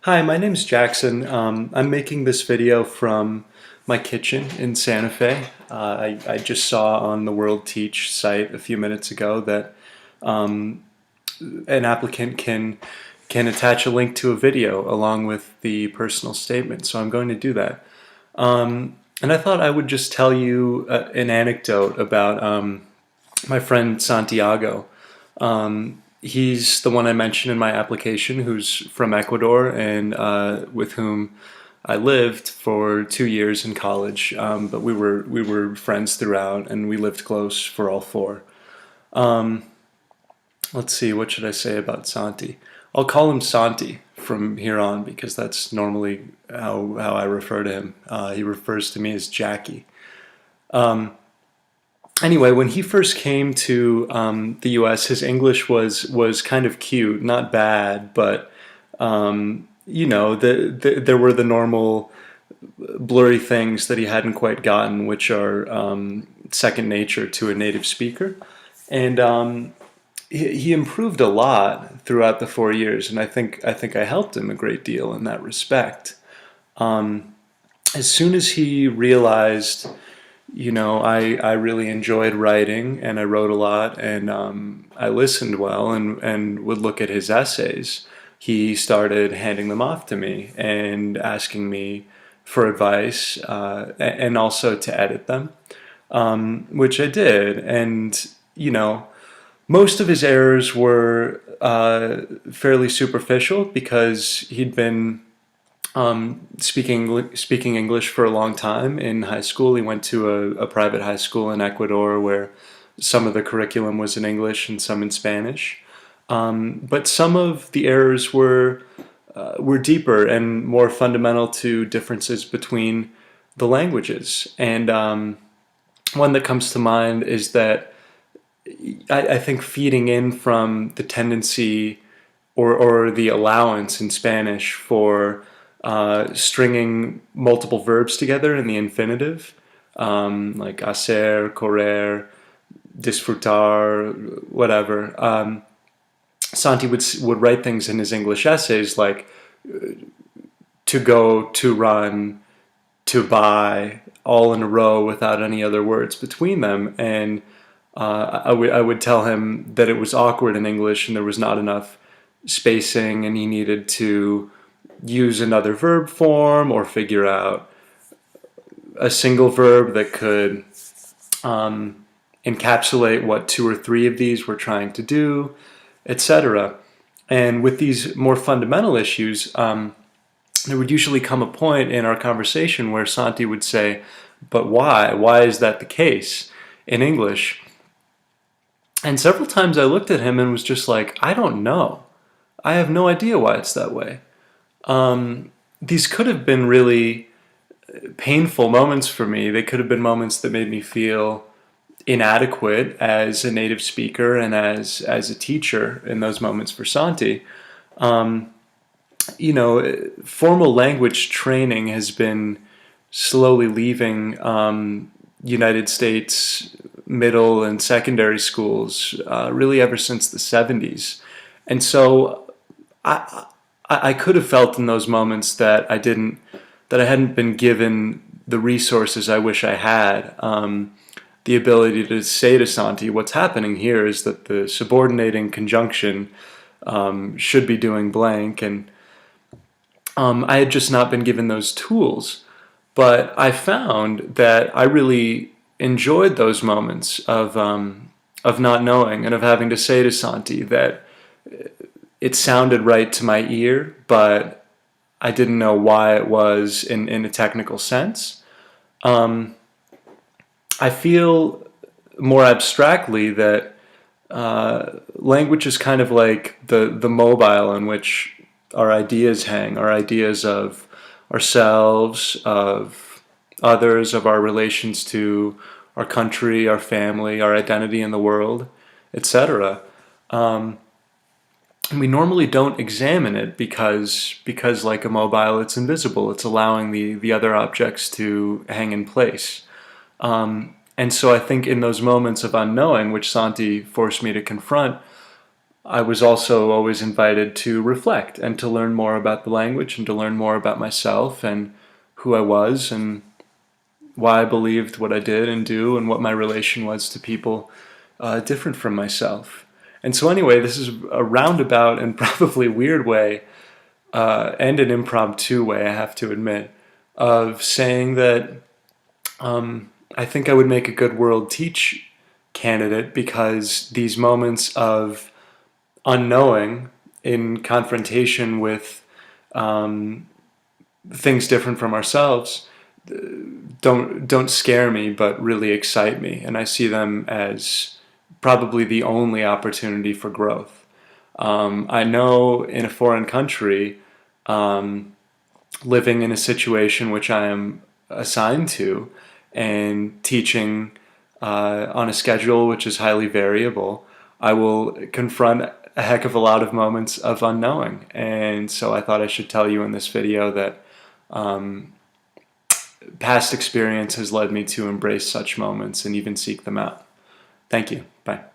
Hi, my name's Jackson. I'm making this video from my kitchen in Santa Fe. I just saw on the WorldTeach site a few minutes ago that an applicant can attach a link to a video along with the personal statement, so I'm going to do that. And I thought I would just tell you an anecdote about my friend Santiago. He's the one I mentioned in my application who's from Ecuador and with whom I lived for 2 years in college. But we were friends throughout and we lived close for all four. Let's see, what should I say about Santi? I'll call him Santi from here on because that's normally how I refer to him. He refers to me as Jackie. Anyway, when he first came to the U.S., his English was kind of cute, not bad, but there were the normal blurry things that he hadn't quite gotten, which are second nature to a native speaker, and he improved a lot throughout the 4 years, and I think I helped him a great deal in that respect. As soon as he realized, I really enjoyed writing and I wrote a lot and I listened well and would look at his essays. He started handing them off to me and asking me for advice and also to edit them, which I did. And, most of his errors were fairly superficial because he'd been speaking English for a long time in high school. He went to a private high school in Ecuador where some of the curriculum was in English and some in Spanish. But some of the errors were deeper and more fundamental to differences between the languages. And one that comes to mind is that I think feeding in from the tendency or the allowance in Spanish for stringing multiple verbs together in the infinitive, like hacer, correr, disfrutar, whatever. Santi would write things in his English essays like to go, to run, to buy, all in a row without any other words between them. And I would tell him that it was awkward in English and there was not enough spacing and he needed to use another verb form or figure out a single verb that could encapsulate what two or three of these were trying to do, etc. And with these more fundamental issues, there would usually come a point in our conversation where Santi would say, but why? Why is that the case in English? And several times I looked at him and was just like, I don't know. I have no idea why it's that way. These could have been really painful moments for me. They could have been moments that made me feel inadequate as a native speaker and as a teacher in those moments for Santi. Formal language training has been slowly leaving United States middle and secondary schools really ever since the 70s. And so I could have felt in those moments that I hadn't been given the resources I wish I had. The ability to say to Santi, what's happening here is that the subordinating conjunction should be doing blank, and I had just not been given those tools. But I found that I really enjoyed those moments of not knowing and of having to say to Santi that it sounded right to my ear, but I didn't know why it was in a technical sense. I feel more abstractly that language is kind of like the mobile on which our ideas hang, our ideas of ourselves, of others, of our relations to our country, our family, our identity in the world, etc. We normally don't examine it because like a mobile, it's invisible. It's allowing the other objects to hang in place. And so I think in those moments of unknowing, which Santi forced me to confront, I was also always invited to reflect and to learn more about the language and to learn more about myself and who I was and why I believed what I did and do and what my relation was to people different from myself. And so anyway, this is a roundabout and probably weird way and an impromptu way, I have to admit, of saying that I think I would make a good WorldTeach candidate because these moments of unknowing in confrontation with things different from ourselves don't scare me, but really excite me, and I see them as probably the only opportunity for growth. I know in a foreign country, living in a situation which I am assigned to, and teaching on a schedule which is highly variable, I will confront a heck of a lot of moments of unknowing. And so I thought I should tell you in this video that past experience has led me to embrace such moments and even seek them out. Thank you. Bye.